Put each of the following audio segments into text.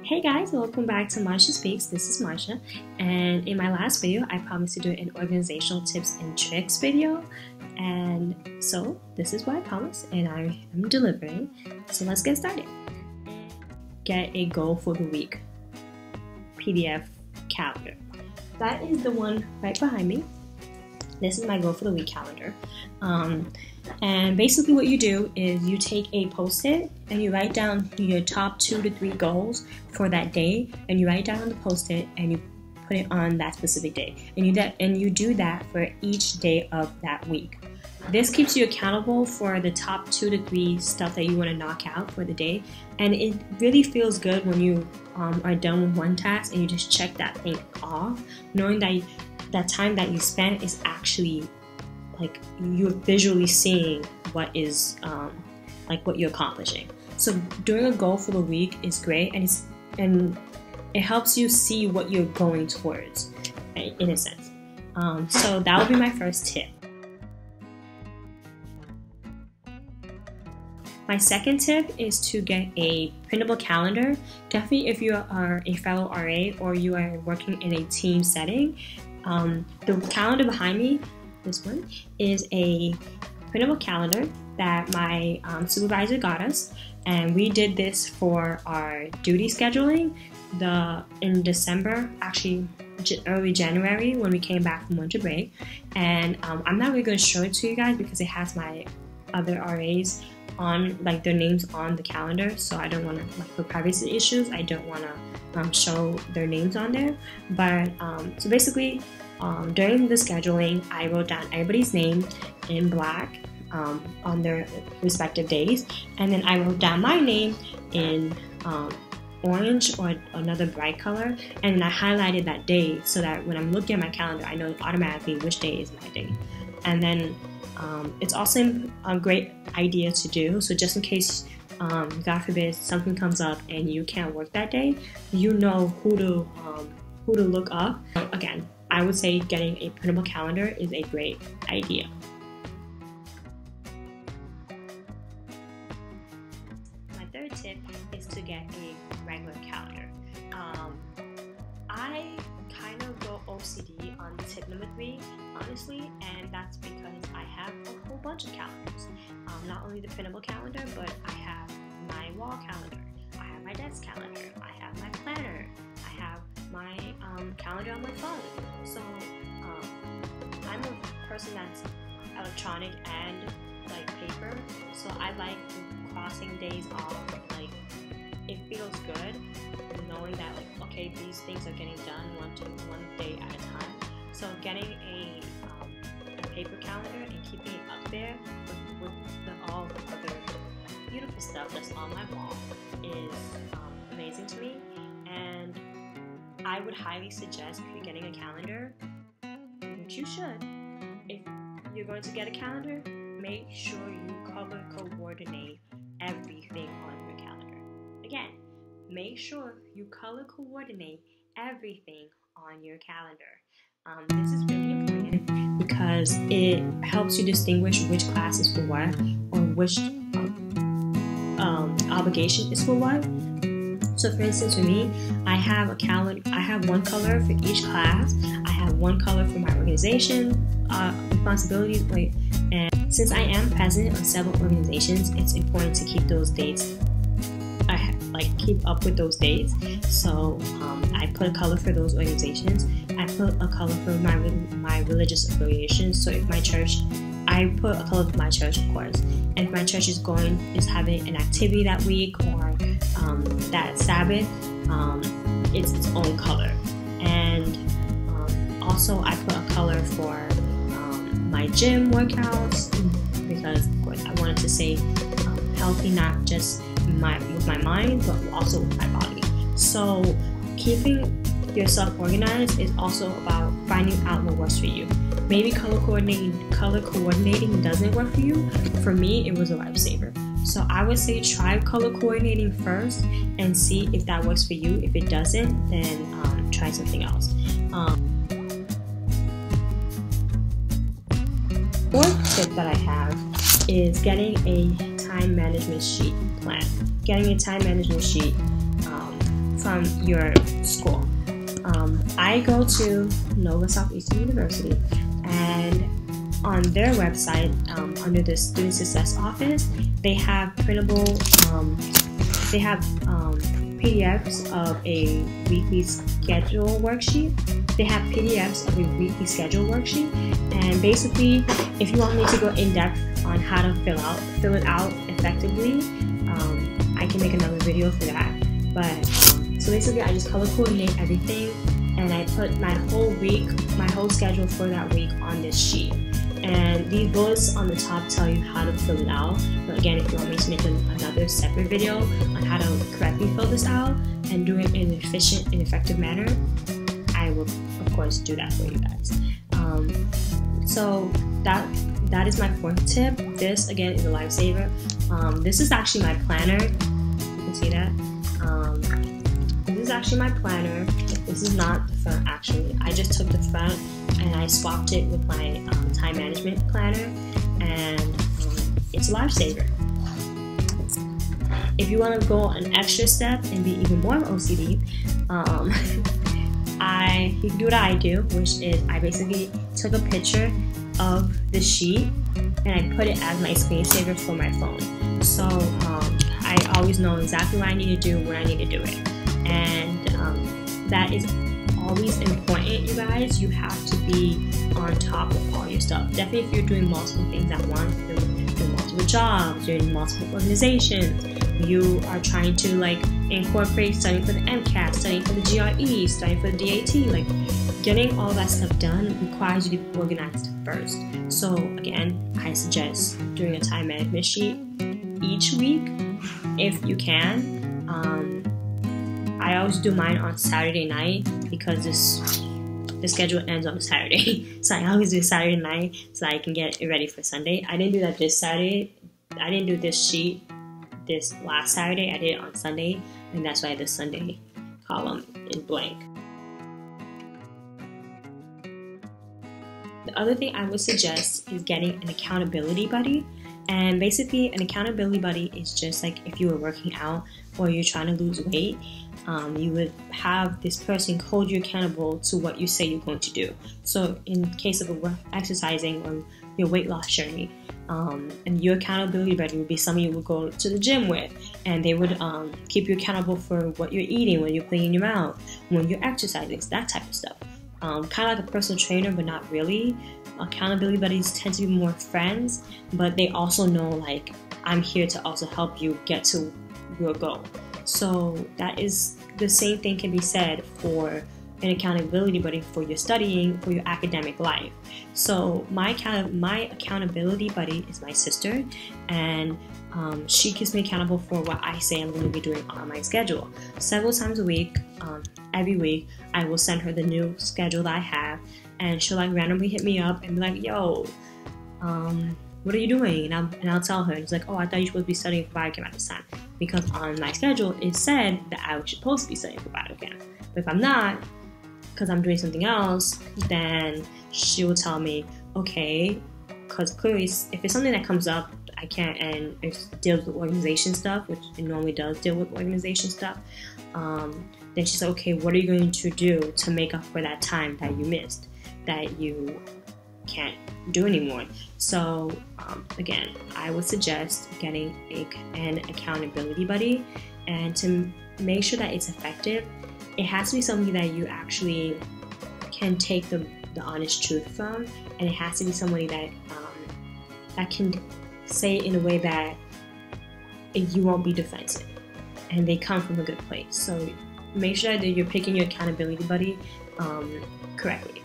Hey guys, welcome back to Marsha Speaks. This is Marsha, and in my last video I promised to do an organizational tips and tricks video, and so this is what I promised and I am delivering. So let's get started. Get a goal for the week PDF calendar. That is the one right behind me. This is my goal for the week calendar. And basically what you do is you take a Post-it and you write down your top 2 to 3 goals for that day, and you write down on the Post-it and you put it on that specific day. And you do that for each day of that week. This keeps you accountable for the top 2 to 3 stuff that you want to knock out for the day. And it really feels good when you are done with one task and you just check that thing off, knowing that that time that you spent is actually like you're visually seeing what is like what you're accomplishing. So doing a goal for the week is great, and it helps you see what you're going towards in a sense. So that would be my first tip. My second tip is to get a printable calendar. Definitely if you are a fellow RA or you are working in a team setting. The calendar behind me, this one, is a printable calendar that my supervisor got us, and we did this for our duty scheduling in December, actually early January when we came back from winter break. And I'm not really going to show it to you guys because it has my other RAs on, like, their names on the calendar, so I don't want to, like, for privacy issues, I don't want to show their names on there. But so basically during the scheduling, I wrote down everybody's name in black on their respective days, and then I wrote down my name in orange or another bright color, and then I highlighted that day so that when I'm looking at my calendar, I know automatically which day is my day. And then it's also a great idea to do, so just in case God forbid something comes up and you can't work that day, you know who to look up. Again, I would say getting a printable calendar is a great idea. My third tip is to get a regular calendar. I kind of go OCD on tip number 3, honestly, and that's because I have a whole bunch of calendars. Not only the printable calendar, but I have my wall calendar, I have my desk calendar, I have my planner, I have my calendar on my phone. So I'm a person that's electronic and like paper, so I like crossing days off. Like, it feels good knowing that, like, okay, these things are getting done one day at a time. So getting a paper calendar and keeping it up there with all the other beautiful stuff that's on my wall is amazing to me. And I would highly suggest, if you're getting a calendar, which you should, if you're going to get a calendar, make sure you color coordinate everything on your calendar. Again, make sure you color coordinate everything on your calendar. This is really important because it helps you distinguish which class is for what, or which obligation is for what. So for instance, for me, I have a calendar. I have one color for each class. I have one color for my organization responsibilities. And since I am president of several organizations, it's important to keep those dates. Keep up with those dates. So I put a color for those organizations. I put a color for my religious affiliations. So if my church, I put a color for my church, of course. And if my church is having an activity that week, or that Sabbath, it's its own color. And also I put a color for my gym workouts, because of course I wanted to stay healthy, not just with my mind, but also with my body. So keeping yourself organized is also about finding out what works for you. Maybe color coordinating doesn't work for you. For me, it was a lifesaver. So I would say try color coordinating first and see if that works for you. If it doesn't, then try something else. Fourth tip that I have is getting a time management sheet plan. Getting a time management sheet from your school. I go to Nova Southeastern University, and on their website, under the Student Success Office, they have printable, PDFs of a weekly schedule worksheet. They have PDFs of a weekly schedule worksheet, and basically, if you want me to go in depth on how to fill it out effectively, I can make another video for that. But so basically, I just color coordinate everything, and I put my whole schedule for that week on this sheet. And these bullets on the top tell you how to fill it out. But again, if you want me to make another separate video on how to correctly fill this out and do it in an efficient and effective manner, I will of course do that for you guys. So that is my fourth tip. This again is a lifesaver. This is actually my planner. You can see that. This is actually my planner. This is not the front actually. I just took the front and I swapped it with my time management planner, and it's a lifesaver. If you want to go an extra step and be even more OCD, you can do what I do, which is I basically took a picture of the sheet and I put it as my screensaver for my phone. So I always know exactly what I need to do when I need to do it, and that is always important, you guys. You have to be on top of all your stuff. Definitely if you're doing multiple things at once, doing multiple jobs, doing multiple organizations, you are trying to like incorporate studying for the MCAT, studying for the GRE, studying for the DAT, like getting all that stuff done requires you to be organized first. So again, I suggest doing a time management sheet each week if you can. I always do mine on Saturday night because the schedule ends on a Saturday. So I always do Saturday night so I can get it ready for Sunday. I didn't do that this Saturday. I didn't do this sheet this last Saturday. I did it on Sunday, and that's why the Sunday column is blank. The other thing I would suggest is getting an accountability buddy. And basically, an accountability buddy is just like if you were working out or you're trying to lose weight, you would have this person hold you accountable to what you say you're going to do. So in case of exercising or your weight loss journey, and your accountability buddy would be someone you would go to the gym with, and they would keep you accountable for what you're eating, what you're putting in your mouth, when you're exercising, that type of stuff. Kind of like a personal trainer, but not really. Accountability buddies tend to be more friends, but they also know like I'm here to also help you get to your goal. So that is the same thing can be said for an accountability buddy for your studying, for your academic life. So my accountability buddy is my sister, and she keeps me accountable for what I say I'm going to be doing on my schedule. Several times a week, every week, I will send her the new schedule that I have, and she'll like randomly hit me up and be like, yo, what are you doing? And I'll tell her. It's like, oh, I thought you were supposed to be studying for biochem at this time, because on my schedule it said that I was supposed to be studying for biochem. But if I'm not, because I'm doing something else, then she will tell me, okay, because clearly if it's something that comes up, I can't, and it deals with organization stuff, which it normally does deal with organization stuff, then she's like, okay, what are you going to do to make up for that time that you missed, that you can't do anymore? So again, I would suggest getting an accountability buddy, and to make sure that it's effective, it has to be somebody that you actually can take the honest truth from, and it has to be somebody that that can say it in a way that you won't be defensive, and they come from a good place. So make sure that you're picking your accountability buddy correctly.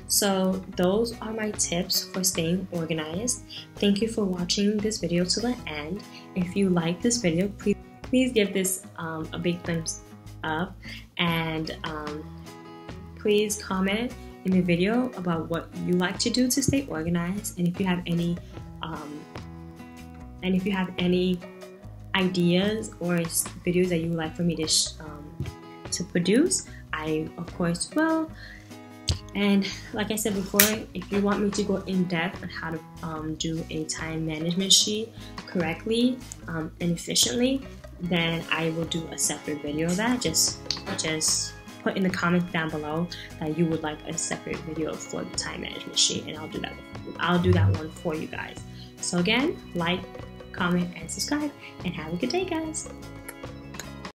So those are my tips for staying organized. Thank you for watching this video to the end. If you like this video, please give this a big thumbs up, and please comment in the video about what you like to do to stay organized, and if you have any ideas or videos that you would like for me to produce, I of course will. And like I said before, if you want me to go in depth on how to do a time management sheet correctly and efficiently, then I will do a separate video of that. Just put in the comments down below that you would like a separate video for the time management sheet, and I'll do that one for you guys. So again, like, comment, and subscribe, and have a good day, guys.